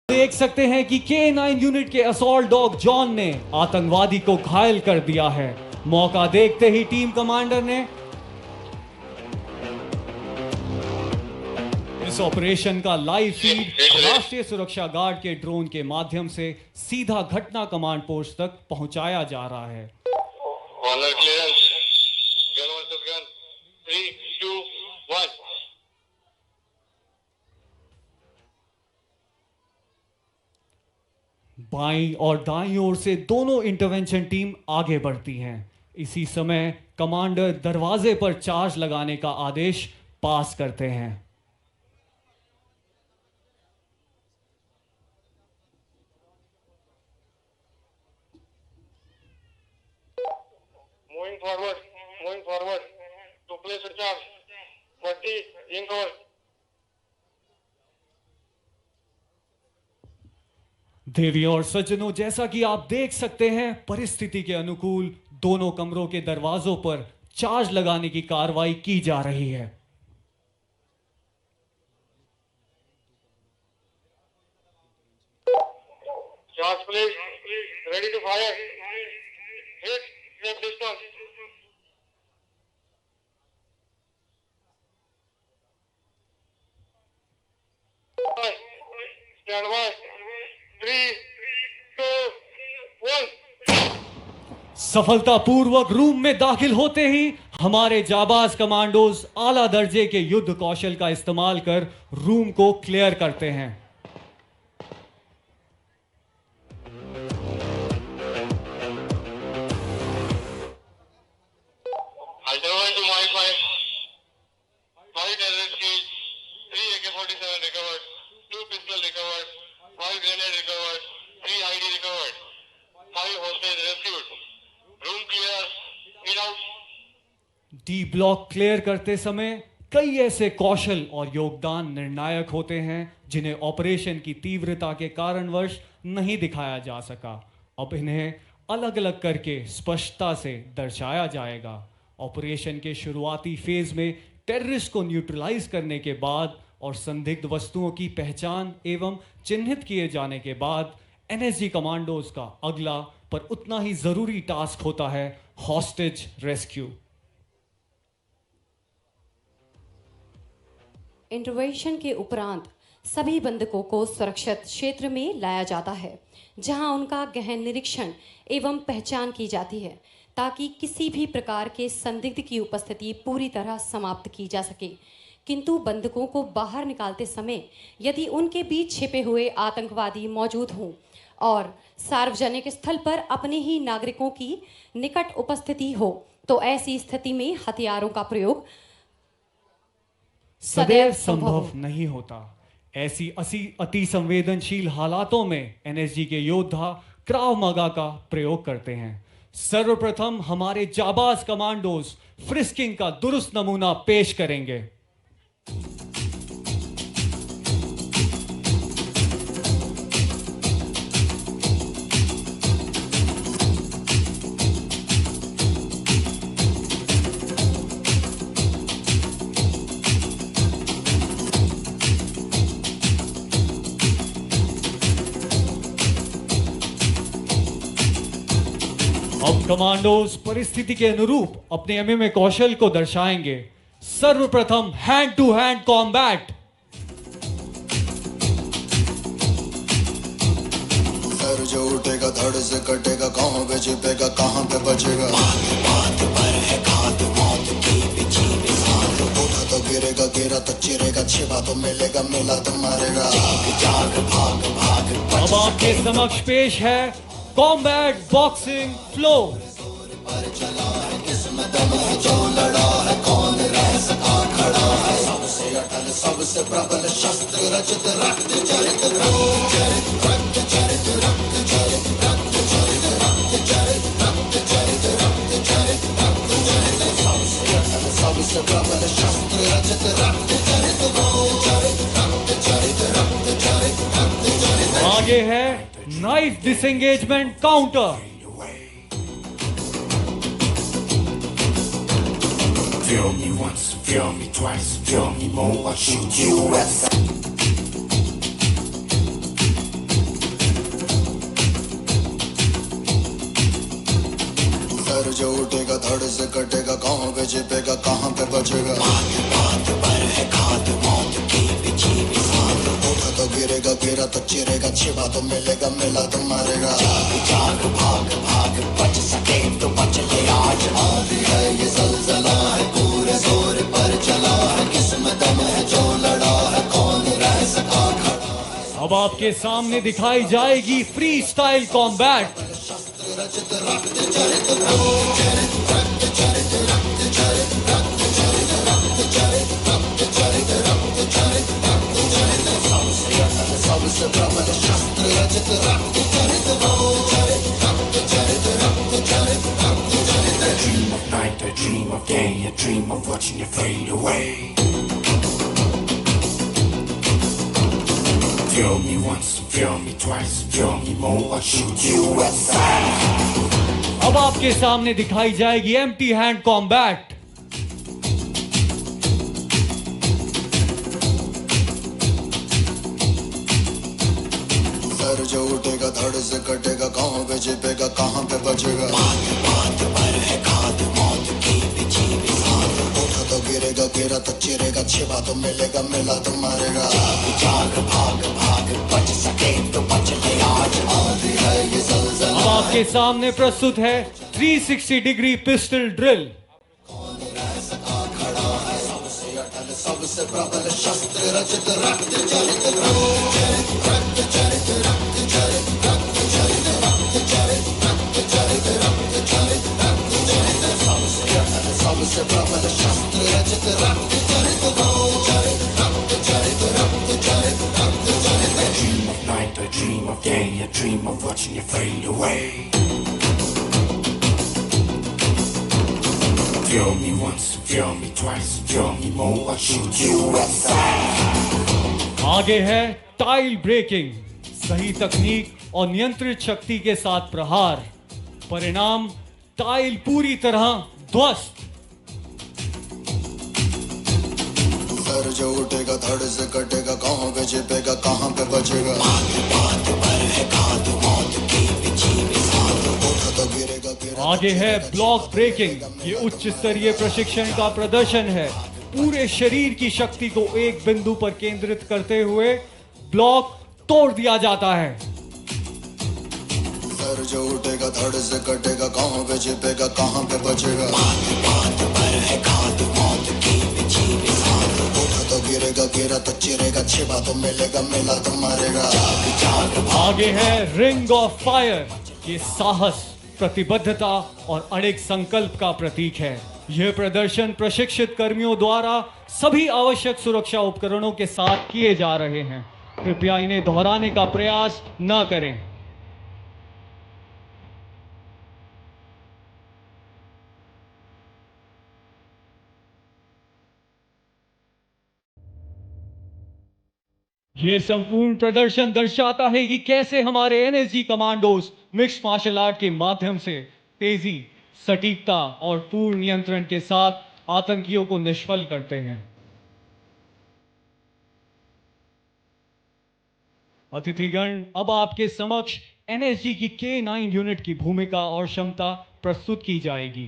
देख सकते हैं कि K9 यूनिट के असॉल्ट डॉग जॉन ने आतंकवादी को घायल कर दिया है। मौका देखते ही टीम कमांडर ने इस ऑपरेशन का लाइव फीड राष्ट्रीय सुरक्षा गार्ड के ड्रोन के माध्यम से सीधा घटना कमांड पोस्ट तक पहुंचाया जा रहा है। Honour clearance, gun versus gun, 3, 2, 1। बाईं और दाईं ओर से दोनों इंटरवेंशन टीम आगे बढ़ती हैं। इसी समय कमांडर दरवाजे पर चार्ज लगाने का आदेश पास करते हैं। Moving forward to place a charge. 40 in cover. देवियों और सज्जनों, जैसा कि आप देख सकते हैं, परिस्थिति के अनुकूल दोनों कमरों के दरवाजों पर चार्ज लगाने की कार्रवाई की जा रही है। Charge please. Ready to fire. Hit. Set distance. Stand by. 3, 2, 1. सफलतापूर्वक रूम में दाखिल होते ही हमारे जाबाज कमांडोज आला दर्जे के युद्ध कौशल का इस्तेमाल कर रूम को क्लियर करते हैं। I survived to my five. 5 terrorist kills, 3 AK-47 recovered, 2 pistol recovered, 5 grenade recovered, 3 ID recovered, 5 hostage rescued. Room clear. In out. D block clear करते समय कई ऐसे कौशल और योगदान निर्णायक होते हैं जिन्हें ऑपरेशन की तीव्रता के कारणवश नहीं दिखाया जा सका। अब इन्हें अलग अलग करके स्पष्टता से दर्शाया जाएगा। ऑपरेशन के शुरुआती फेज में टेररिस्ट को न्यूट्रलाइज करने के बाद और संदिग्ध वस्तुओं की पहचान एवं चिन्हित किए जाने के बाद एनएसजी कमांडोज का अगला पर उतना ही जरूरी टास्क होता है हॉस्टेज रेस्क्यू। इंटरवेंशन के उपरांत सभी बंधकों को सुरक्षित क्षेत्र में लाया जाता है, जहां उनका गहन निरीक्षण एवं पहचान की जाती है ताकि किसी भी प्रकार के संदिग्ध की उपस्थिति पूरी तरह समाप्त की जा सके। किंतु बंधकों को बाहर निकालते समय यदि उनके बीच छिपे हुए आतंकवादी मौजूद हों और सार्वजनिक स्थल पर अपने ही नागरिकों की निकट उपस्थिति हो तो ऐसी स्थिति में हथियारों का प्रयोग सदैव संभव नहीं होता। ऐसी अति संवेदनशील हालातों में एनएसजी के योद्धा क्राव मागा का प्रयोग करते हैं। सर्वप्रथम हमारे जाबाज कमांडोज फ्रिस्किंग का दुरुस्त नमूना पेश करेंगे। अब कमांडोज परिस्थिति के अनुरूप अपने एमएमए कौशल को दर्शाएंगे। सर्वप्रथम हैंड टू हैंड कॉम्बैट। सर जो उठेगा धड़ से कटेगा, कहां पे छिपेगा कहां पे बचेगा। बात पर है घात मौत की बिछी बिसात। उठा तो गिरेगा, गिरा तो चिरेगा, छिपा तो मिलेगा, मिला तो मारेगा। जाग भाग भाग। अब आपके समक्ष पेश है कॉम्बैट बॉक्सिंग फ्लो। जो लड़ा है कौन रह सका खड़ा है, सबसे अटल सबसे प्रबल शस्त्र रचित रक्त चरित रक्त चरित रक्त चरित रक्त चरित रक्त चरित रक्त चरित रक्त चरित रक्त चरित रक्त चरित सबसे अटल सबसे प्रबल शस्त्र रचित रक्त चरित चरित रक्त चरित रक्त चरित रक्त चरित। आगे है knife disengagement counter. Feel me once, feel me twice, feel me more, I'll shoot you at sir जो उठेगा धड़ से कटेगा, कहां पे छिपेगा कहां पे बचेगा। बात पर है घात मौत की बिछी बिसात। उठा तो गिरेगा, गिरा तो चिरेगा, छिपा तो मिलेगा, मिला तो मारेगा। जाग भाग भाग, बच सके तो बच ले आज। आदि है ये ज़लज़ला है, पूरे जोर पर चला है, किस्म दम है जो लड़ा है, कौन रह सका खड़ा है। अब आपके सामने दिखाई जाएगी फ्री स्टाइल कॉम्बैट। रचित रक्त चरित चरित रक्त चरित रक्त चरित रक्त चरित रक्त चरित रक्त चरित रक्त चरित रक्त चरित सबसे अटल सबसे प्रबल शस्त्र रचित रक्त चरित चरित रक्त चरित रक्त चरित रक्त चरित। a dream of night, a dream of day, a dream of watching you fade away. Feel me once, feel me twice, feel me me more, I'll shoot you aside. अब आपके सामने दिखाई जाएगी एम्प्टी हैंड कॉम्बैट। सर जो उठेगा धड़ से कटेगा, कहाँ पे छिपेगा कहाँ पे बचेगा। बात बात पर है खाद मौत की बिछी बिसात। उठा तो गिरेगा, गिरा तो चिरेगा, छिपा तो मिलेगा, मिला तो मारेगा। जाग जाग भाग भाग, बच सके तो बच ले आज, आधी है ये ज़लज़ला। अब आपके सामने प्रस्तुत है 360 डिग्री पिस्टल ड्रिल। सबसे प्रबल शस्त्र रचित, रक्त चरित, रक्त चरित, रक्त चरित, रक्त चरित, रक्त चरित, रक्त चरित, रक्त चरित, रक्त चरित, रक्त चरित, सबसे अटल सबसे प्रबल शस्त्र रचित, रक्त चरित, रक्त चरित, रक्त चरित, रक्त चरित, रक्त चरित। I dream of night, I dream of day, I dream of watching you fade away. Feel me once, feel me twice, feel me more, I'll shoot you aside. आगे है टाइल ब्रेकिंग, सही तकनीक और नियंत्रित शक्ति के साथ प्रहार, परिणाम टाइल पूरी तरह ध्वस्त। सर जो उठेगा धड़ से कटेगा, कहाँ पे छिपेगा कहाँ पे बचेगा। बात बात पर है खाद मौत की बिछी बिसात। उठा तो गिरेगा, गिरा आगे है ब्लॉक ब्रेकिंग, ये उच्च स्तरीय प्रशिक्षण का प्रदर्शन है। पूरे शरीर की शक्ति को एक बिंदु पर केंद्रित करते हुए ब्लॉक तोड़ दिया जाता है। सर जो उठेगा धड़ से कटेगा, कहाँ पे छिपेगा कहाँ पे बचेगा। बात बात पर है खाद मौत की बिछी बिसात। उठा तो गिरेगा, गिरा तो चिरेगा, छिपा तो मिलेगा, मिला तो मारेगा। जाग जाग आगे है रिंग ऑफ फायर, ये साहस, प्रतिबद्धता और अड़िग संकल्प का प्रतीक है। यह प्रदर्शन प्रशिक्षित कर्मियों द्वारा सभी आवश्यक सुरक्षा उपकरणों के साथ किए जा रहे हैं। कृपया इन्हें दोहराने का प्रयास न करें। ये संपूर्ण प्रदर्शन दर्शाता है कि कैसे हमारे NSG commandos mixed martial art के माध्यम से तेजी, सटीकता और पूर्ण नियंत्रण के साथ आतंकियों को निष्फल करते हैं। अतिथिगण, अब आपके समक्ष एनएसजी की K9 यूनिट की भूमिका और क्षमता प्रस्तुत की जाएगी।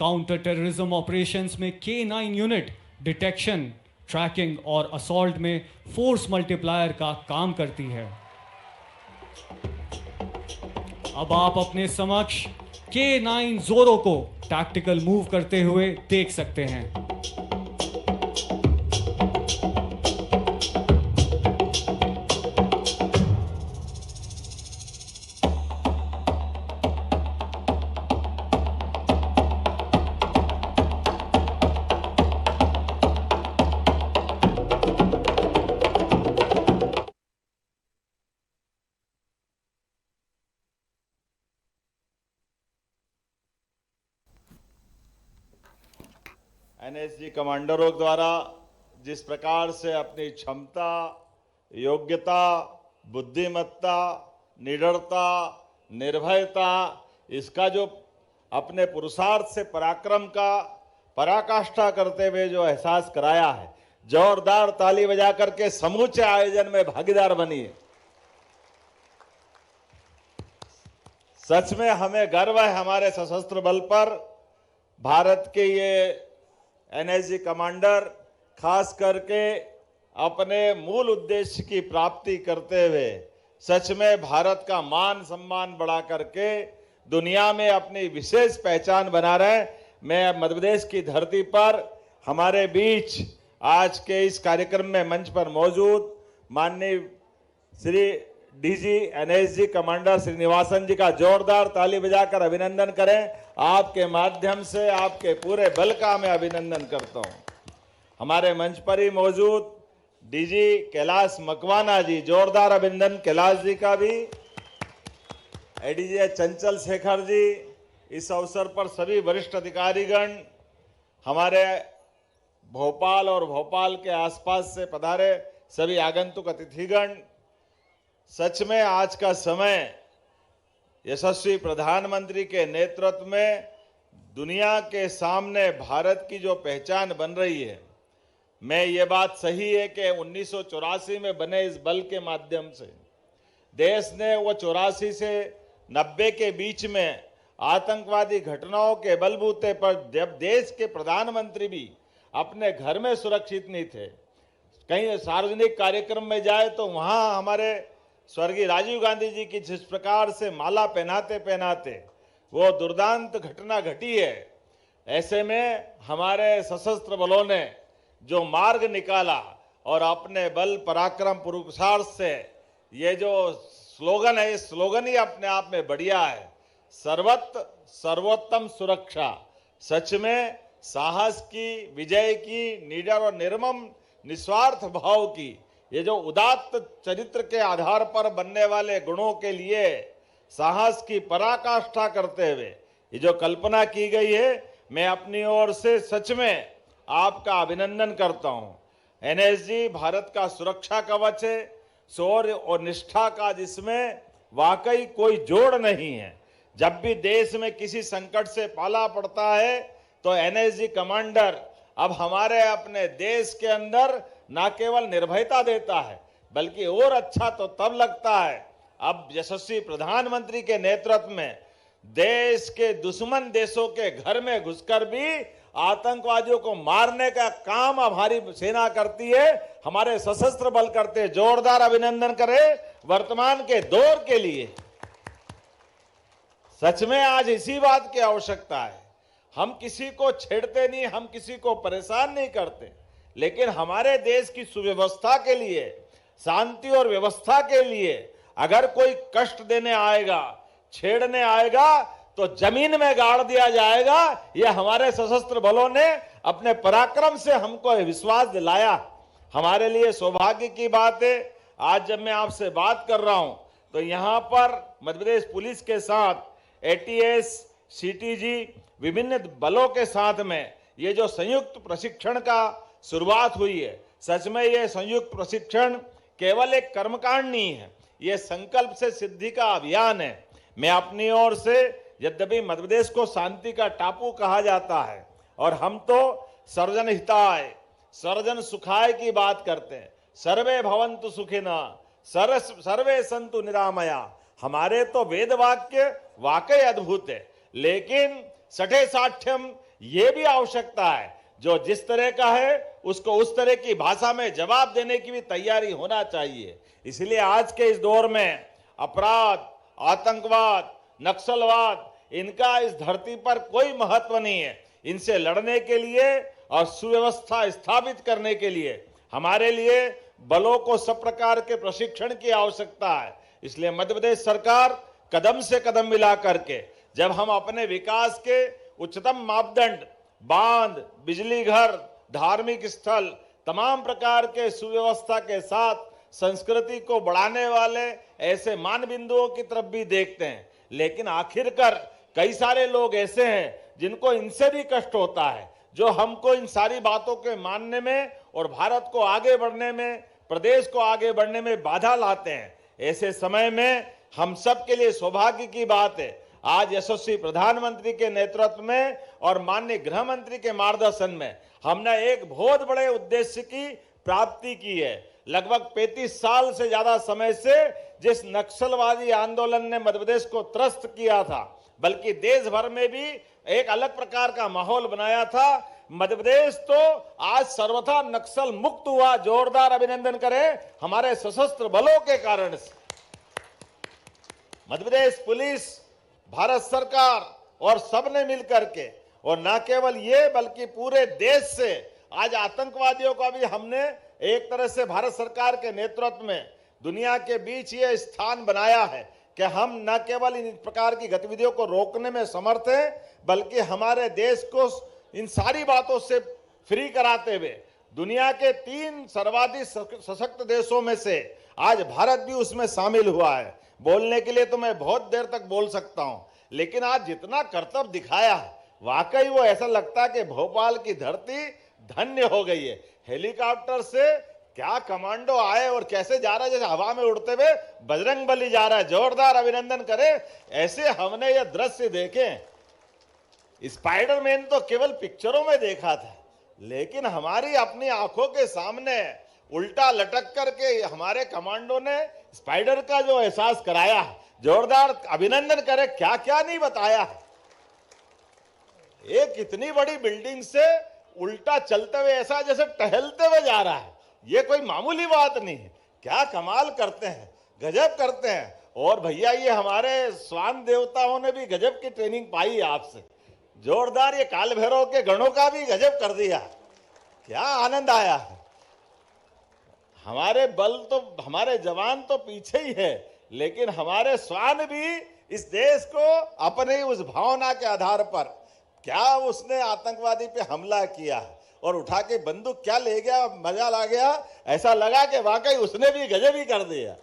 काउंटर टेररिज्म ऑपरेशंस में K9 यूनिट डिटेक्शन, ट्रैकिंग और असॉल्ट में फोर्स मल्टीप्लायर का काम करती है। अब आप अपने समक्ष K9 जोरो को टैक्टिकल मूव करते हुए देख सकते हैं। एनएसजी कमांडरों द्वारा जिस प्रकार से अपनी क्षमता, योग्यता, बुद्धिमत्ता, निडरता, निर्भयता, इसका जो अपने पुरुषार्थ से पराक्रम का पराकाष्ठा करते हुए जो एहसास कराया है, जोरदार ताली बजा करके समूचे आयोजन में भागीदार बनिए। सच में हमें गर्व है हमारे सशस्त्र बल पर। भारत के ये एनएसजी कमांडर खास करके अपने मूल उद्देश्य की प्राप्ति करते हुए सच में भारत का मान सम्मान बढ़ा करके दुनिया में अपनी विशेष पहचान बना रहे। मैं मध्य प्रदेश की धरती पर हमारे बीच आज के इस कार्यक्रम में मंच पर मौजूद माननीय Shri DG NSG commander Srinivasan ji का जोरदार ताली बजाकर अभिनंदन करें। आपके माध्यम से आपके पूरे बल का मैं अभिनंदन करता हूं। हमारे मंच पर ही मौजूद डीजी कैलाश मकवाना जी, जोरदार अभिनंदन कैलाश जी का भी। एडीजी चंचल शेखर जी, इस अवसर पर सभी वरिष्ठ अधिकारीगण, हमारे भोपाल और भोपाल के आसपास से पधारे सभी आगंतुक अतिथिगण। सच में आज का समय यशस्वी प्रधानमंत्री के नेतृत्व में दुनिया के सामने भारत की जो पहचान बन रही है, मैं ये बात सही है कि 1984 में बने इस बल के माध्यम से देश ने वो 84 से 90 के बीच में आतंकवादी घटनाओं के बलबूते पर जब देश के प्रधानमंत्री भी अपने घर में सुरक्षित नहीं थे, कहीं सार्वजनिक कार्यक्रम में जाए तो वहां हमारे स्वर्गीय राजीव गांधी जी की जिस प्रकार से माला पहनाते पहनाते वो दुर्दांत घटना घटी है, ऐसे में हमारे सशस्त्र बलों ने जो मार्ग निकाला और अपने बल पराक्रम पुरुषार्थ से ये जो स्लोगन है, इस स्लोगन ही अपने आप में बढ़िया है, सर्वत्र सर्वोत्तम सुरक्षा। सच में साहस की, विजय की, निडर और निर्मम निस्वार्थ भाव की, ये जो उदात्त चरित्र के आधार पर बनने वाले गुणों के लिए साहस की पराकाष्ठा करते हुए ये जो कल्पना की गई है, मैं अपनी ओर से सच में आपका अभिनंदन करता हूं। एनएसजी भारत का सुरक्षा कवच है, शौर्य और निष्ठा का जिसमें वाकई कोई जोड़ नहीं है। जब भी देश में किसी संकट से पाला पड़ता है तो एनएसजी कमांडर अब हमारे अपने देश के अंदर न केवल निर्भयता देता है, बल्कि और अच्छा तो तब लगता है अब यशस्वी प्रधानमंत्री के नेतृत्व में देश के दुश्मन देशों के घर में घुसकर भी आतंकवादियों को मारने का काम अब हमारी सेना करती है, हमारे सशस्त्र बल करते। जोरदार अभिनंदन करें वर्तमान के दौर के लिए। सच में आज इसी बात की आवश्यकता है। हम किसी को छेड़ते नहीं, हम किसी को परेशान नहीं करते, लेकिन हमारे देश की सुव्यवस्था के लिए, शांति और व्यवस्था के लिए अगर कोई कष्ट देने आएगा, छेड़ने आएगा तो जमीन में गाड़ दिया जाएगा। यह हमारे सशस्त्र बलों ने अपने पराक्रम से हमको विश्वास दिलाया। हमारे लिए सौभाग्य की बात है, आज जब मैं आपसे बात कर रहा हूं तो यहां पर मध्य प्रदेश पुलिस के साथ एटीएस, सीटीजी, विभिन्न बलों के साथ में ये जो संयुक्त प्रशिक्षण का शुरुआत हुई है, सच में ये संयुक्त प्रशिक्षण केवल एक कर्मकांड नहीं है, ये संकल्प से सिद्धि का अभियान है। मैं अपनी ओर से, यद्यपि मध्य प्रदेश को शांति का टापू कहा जाता है और हम तो सर्वजन हिताय, सर्वजन सुखाय की बात करते हैं, सर्वे भवन्तु सुखिनः, सर्वे सन्तु निरामया। हमारे तो वेद वाक्य वाकई अद्भुत है, लेकिन सठे साठ्यम ये भी आवश्यकता है, जो जिस तरह का है उसको उस तरह की भाषा में जवाब देने की भी तैयारी होना चाहिए। इसलिए आज के इस दौर में अपराध, आतंकवाद, नक्सलवाद, इनका इस धरती पर कोई महत्व नहीं है। इनसे लड़ने के लिए और सुव्यवस्था स्थापित करने के लिए हमारे लिए बलों को सब प्रकार के प्रशिक्षण की आवश्यकता है। इसलिए मध्य प्रदेश सरकार कदम से कदम मिला करके जब हम अपने विकास के उच्चतम मापदंड, बांध, बिजली घर, धार्मिक स्थल, तमाम प्रकार के सुव्यवस्था के साथ संस्कृति को बढ़ाने वाले ऐसे मान बिंदुओं की तरफ भी देखते हैं, लेकिन आखिरकार कई सारे लोग ऐसे हैं जिनको इनसे भी कष्ट होता है, जो हमको इन सारी बातों के मानने में और भारत को आगे बढ़ने में, प्रदेश को आगे बढ़ने में बाधा लाते हैं। ऐसे समय में हम सब के लिए सौभाग्य की बात है, आज यशस्वी प्रधानमंत्री के नेतृत्व में और माननीय गृह मंत्री के मार्गदर्शन में हमने एक बहुत बड़े उद्देश्य की प्राप्ति की है। लगभग 35 साल से ज्यादा समय से जिस नक्सलवादी आंदोलन ने मध्य प्रदेश को त्रस्त किया था, बल्कि देश भर में भी एक अलग प्रकार का माहौल बनाया था, मध्य प्रदेश तो आज सर्वथा नक्सल मुक्त हुआ। जोरदार अभिनंदन करें हमारे सशस्त्र बलों के कारण से। मध्य प्रदेश पुलिस, भारत सरकार और सबने मिलकर के, और न केवल ये बल्कि पूरे देश से आज आतंकवादियों का भी हमने एक तरह से भारत सरकार के नेतृत्व में दुनिया के बीच ये स्थान बनाया है कि हम न केवल इन प्रकार की गतिविधियों को रोकने में समर्थ हैं, बल्कि हमारे देश को इन सारी बातों से फ्री कराते हुए दुनिया के 3 सर्वाधिक सशक्त देशों में से आज भारत भी उसमें शामिल हुआ है। बोलने के लिए तो मैं बहुत देर तक बोल सकता हूं, लेकिन आज जितना कर्तव्य दिखाया है, वाकई वो ऐसा लगता है कि भोपाल की धरती धन्य हो गई है। हेलीकॉप्टर से क्या कमांडो आए और कैसे जा रहा है, जैसे हवा में उड़ते हुए बजरंग बली जा रहा है। जोरदार अभिनंदन करें। ऐसे हमने ये दृश्य देखे। स्पाइडरमैन तो केवल पिक्चरों में देखा था, लेकिन हमारी अपनी आंखों के सामने उल्टा लटक करके हमारे कमांडो ने स्पाइडर का जो एहसास कराया। जोरदार अभिनंदन करें। क्या क्या नहीं बताया। एक इतनी बड़ी बिल्डिंग से उल्टा चलते हुए ऐसा जैसे टहलते हुए जा रहा है, ये कोई मामूली बात नहीं है। क्या कमाल करते हैं, गजब करते हैं। और भैया ये हमारे स्वान देवताओं ने भी गजब की ट्रेनिंग पाई है आपसे। जोरदार ये काल भैरव के गणों का भी गजब कर दिया। क्या आनंद आया। हमारे बल तो, हमारे जवान तो पीछे ही है, लेकिन हमारे स्वान भी इस देश को अपनी उस भावना के आधार पर, क्या उसने आतंकवादी पे हमला किया और उठा के बंदूक क्या ले गया, मजा ला गया। ऐसा लगा कि वाकई उसने भी गजब ही कर दिया।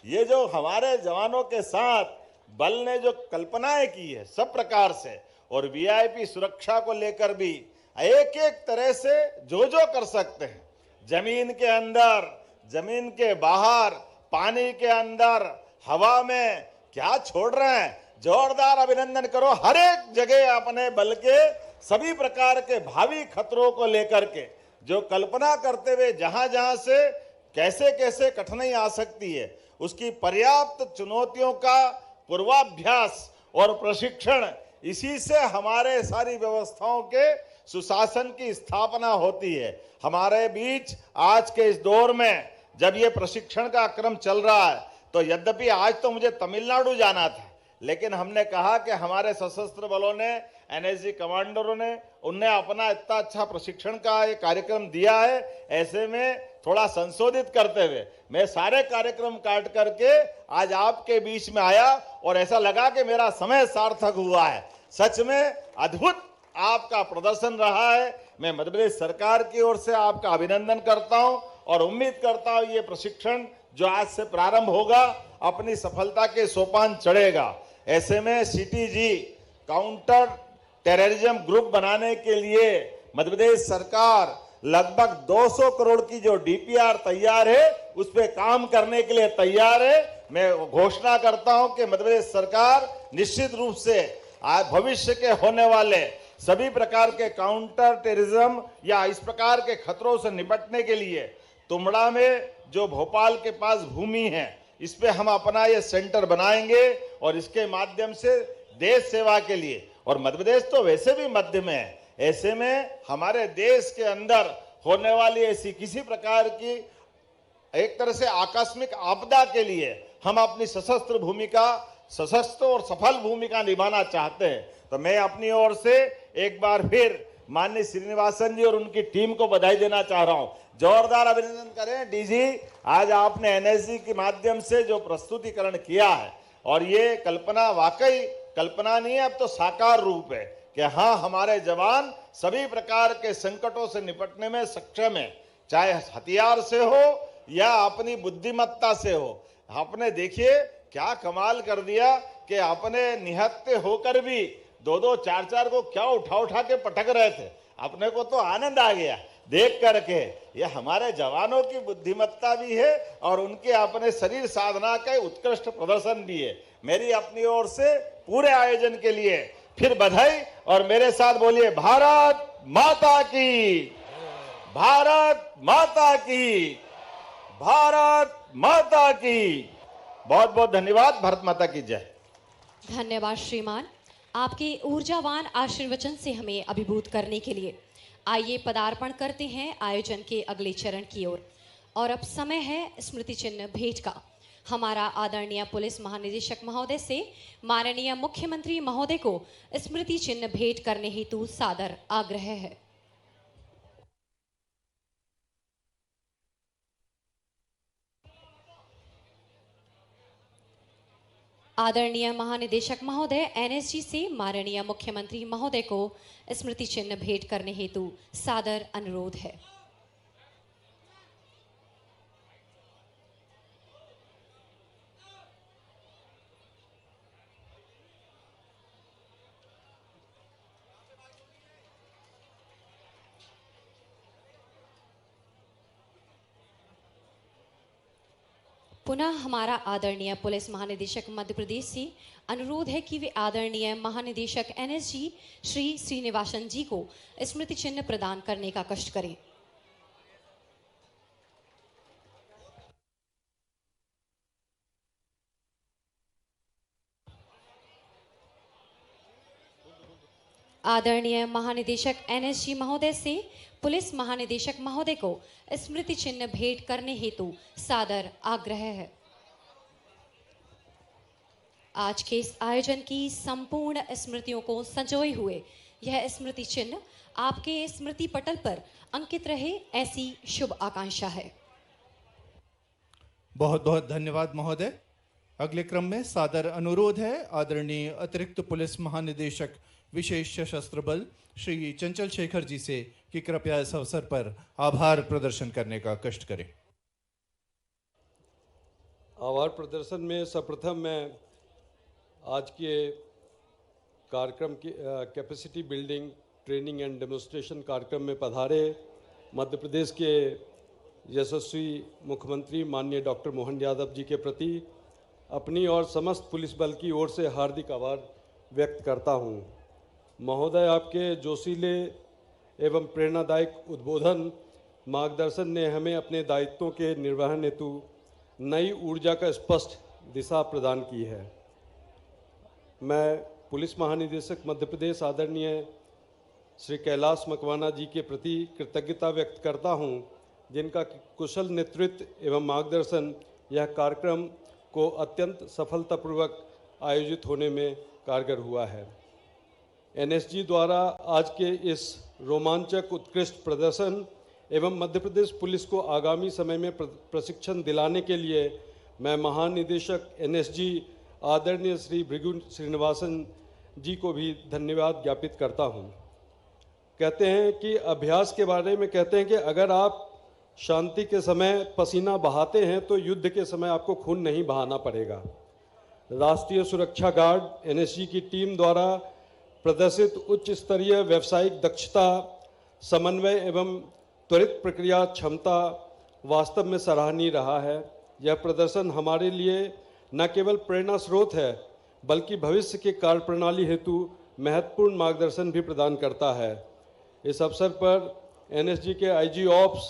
ये जो हमारे जवानों के साथ बल ने जो कल्पनाएं की है सब प्रकार से, और वीआईपी सुरक्षा को लेकर भी एक एक तरह से जो कर सकते हैं, जमीन के अंदर, जमीन के बाहर, पानी के अंदर, हवा में, क्या छोड़ रहे हैं। जोरदार अभिनंदन करो। हर एक जगह अपने बल के सभी प्रकार के भावी खतरों को लेकर के जो कल्पना करते हुए जहां जहां से कैसे कैसे कठिनाई आ सकती है, उसकी पर्याप्त चुनौतियों का पूर्वाभ्यास और प्रशिक्षण, इसी से हमारे सारी व्यवस्थाओं के सुशासन की स्थापना होती है। हमारे बीच आज के इस दौर में जब ये प्रशिक्षण का क्रम चल रहा है, तो यद्यपि आज तो मुझे तमिलनाडु जाना था, लेकिन हमने कहा कि हमारे सशस्त्र बलों ने, एनएसजी कमांडरों ने, उनने अपना इतना अच्छा प्रशिक्षण का एक कार्यक्रम दिया है। ऐसे में थोड़ा संशोधित करते हुए मैं सारे कार्यक्रम काट करके आज आपके बीच में आया, और ऐसा लगा कि मेरा समय सार्थक हुआ है। सच में अद्भुत आपका प्रदर्शन रहा है। मैं मध्य प्रदेश सरकार की ओर से आपका अभिनंदन करता हूं और उम्मीद करता हूं ये प्रशिक्षण जो आज से प्रारंभ होगा अपनी सफलता के सोपान चढ़ेगा। ऐसे में सीटीजी काउंटर टेररिज्म ग्रुप बनाने के लिए मध्य प्रदेश सरकार लगभग 200 करोड़ की जो डीपीआर तैयार है, उस पे काम करने के लिए तैयार है। मैं घोषणा करता हूं कि मध्य प्रदेश सरकार निश्चित रूप से आज भविष्य के होने वाले सभी प्रकार के काउंटर टेररिज्म या इस प्रकार के खतरों से निपटने के लिए तुमड़ा में जो भोपाल के पास भूमि है, इस पे हम अपना ये सेंटर बनाएंगे और इसके माध्यम से देश सेवा के लिए, और मध्य प्रदेश तो वैसे भी मध्य में है, ऐसे में हमारे देश के अंदर होने वाली ऐसी किसी प्रकार की एक तरह से आकस्मिक आपदा के लिए हम अपनी सशस्त्र भूमिका, सशस्त्र और सफल भूमिका निभाना चाहते हैं। तो मैं अपनी ओर से एक बार फिर माननीय श्रीनिवासन जी और उनकी टीम को बधाई देना चाह रहा हूं। जोरदार अभिनंदन करें डीजी। आज आपने एनएसजी के माध्यम से जो प्रस्तुतिकरण किया है, और ये कल्पना वाकई कल्पना नहीं है, अब तो साकार रूप है कि हाँ, हमारे जवान सभी प्रकार के संकटों से निपटने में सक्षम है, चाहे हथियार से हो या अपनी बुद्धिमत्ता से हो। आपने देखिए क्या कमाल कर दिया कि अपने निहत्थे होकर भी 2-2, 4-4 को क्या उठा के पटक रहे थे। अपने को तो आनंद आ गया देख करके। ये हमारे जवानों की बुद्धिमत्ता भी है और उनके अपने शरीर साधना का उत्कृष्ट प्रदर्शन भी है। मेरी अपनी ओर से पूरे आयोजन के लिए फिर बधाई, और मेरे साथ बोलिए भारत माता की, भारत माता की, भारत माता की। बहुत बहुत धन्यवाद। भारत माता की जय। धन्यवाद श्रीमान, आपके ऊर्जावान आशीर्वचन से हमें अभिभूत करने के लिए। आइए पदार्पण करते हैं आयोजन के अगले चरण की ओर। और अब समय है स्मृति चिन्ह भेंट का। हमारा आदरणीय पुलिस महानिदेशक महोदय से माननीय मुख्यमंत्री महोदय को स्मृति चिन्ह भेंट करने हेतु सादर आग्रह है। आदरणीय महानिदेशक महोदय, एनएसजी से माननीय मुख्यमंत्री महोदय को स्मृति चिन्ह भेंट करने हेतु सादर अनुरोध है। पुनः हमारा आदरणीय पुलिस महानिदेशक मध्य प्रदेश से अनुरोध है कि वे आदरणीय महानिदेशक एनएसजी श्री श्रीनिवासन जी को स्मृति चिन्ह प्रदान करने का कष्ट करें। आदरणीय महानिदेशक एनएसजी महोदय से पुलिस महानिदेशक महोदय को स्मृति चिन्ह भेंट करने हेतु सादर आग्रह है। आज के इस आयोजन की संपूर्ण स्मृतियों को संजोए हुए यह स्मृति चिन्ह आपके स्मृति पटल पर अंकित रहे, ऐसी शुभ आकांक्षा है। बहुत बहुत धन्यवाद महोदय। अगले क्रम में सादर अनुरोध है आदरणीय अतिरिक्त पुलिस महानिदेशक विशेष सशस्त्र बल श्री चंचल शेखर जी से कि कृपया इस अवसर पर आभार प्रदर्शन करने का कष्ट करें। आभार प्रदर्शन में सर्वप्रथम मैं आज के कार्यक्रम की capacity building training and demonstration कार्यक्रम में पधारे मध्य प्रदेश के यशस्वी मुख्यमंत्री माननीय डॉक्टर मोहन यादव जी के प्रति अपनी और समस्त पुलिस बल की ओर से हार्दिक आभार व्यक्त करता हूं। महोदय, आपके जोशीले एवं प्रेरणादायक उद्बोधन मार्गदर्शन ने हमें अपने दायित्वों के निर्वहन हेतु नई ऊर्जा का स्पष्ट दिशा प्रदान की है। मैं पुलिस महानिदेशक मध्य प्रदेश आदरणीय श्री कैलाश मकवाना जी के प्रति कृतज्ञता व्यक्त करता हूं, जिनका कुशल नेतृत्व एवं मार्गदर्शन यह कार्यक्रम को अत्यंत सफलतापूर्वक आयोजित होने में कारगर हुआ है। एनएसजी द्वारा आज के इस रोमांचक उत्कृष्ट प्रदर्शन एवं मध्य प्रदेश पुलिस को आगामी समय में प्रशिक्षण दिलाने के लिए मैं महानिदेशक एनएसजी आदरणीय श्री भृगु श्रीनिवासन जी को भी धन्यवाद ज्ञापित करता हूं। कहते हैं कि अभ्यास के बारे में कहते हैं कि अगर आप शांति के समय पसीना बहाते हैं तो युद्ध के समय आपको खून नहीं बहाना पड़ेगा। राष्ट्रीय सुरक्षा गार्ड एनएसजी की टीम द्वारा प्रदर्शित उच्च स्तरीय व्यावसायिक दक्षता, समन्वय एवं त्वरित प्रक्रिया क्षमता वास्तव में सराहनीय रहा है। यह प्रदर्शन हमारे लिए न केवल प्रेरणा स्रोत है बल्कि भविष्य के कार्यप्रणाली हेतु महत्वपूर्ण मार्गदर्शन भी प्रदान करता है। इस अवसर पर एनएसजी के आईजी ऑप्स,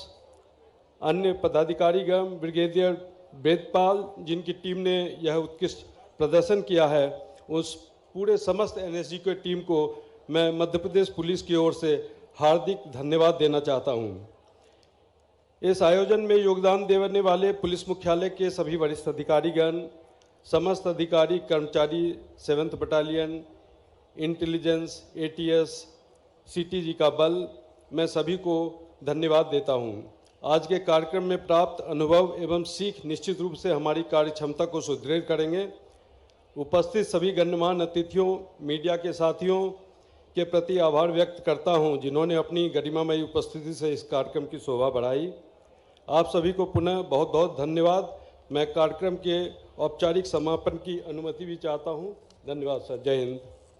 अन्य पदाधिकारीगण, ब्रिगेडियर वेदपाल जिनकी टीम ने यह उत्कृष्ट प्रदर्शन किया है, उस पूरे समस्त एनएसजी के टीम को मैं मध्य प्रदेश पुलिस की ओर से हार्दिक धन्यवाद देना चाहता हूं। इस आयोजन में योगदान देने वाले पुलिस मुख्यालय के सभी वरिष्ठ अधिकारीगण, समस्त अधिकारी कर्मचारी, 7th battalion, intelligence, ATS, CTG का बल, मैं सभी को धन्यवाद देता हूं। आज के कार्यक्रम में प्राप्त अनुभव एवं सीख निश्चित रूप से हमारी कार्य क्षमता को सुदृढ़ करेंगे। उपस्थित सभी गण्यमान्य अतिथियों, मीडिया के साथियों के प्रति आभार व्यक्त करता हूं, जिन्होंने अपनी गरिमामयी उपस्थिति से इस कार्यक्रम की शोभा बढ़ाई। आप सभी को पुनः बहुत बहुत धन्यवाद। मैं कार्यक्रम के औपचारिक समापन की अनुमति भी चाहता हूं। धन्यवाद सर। जय हिंद।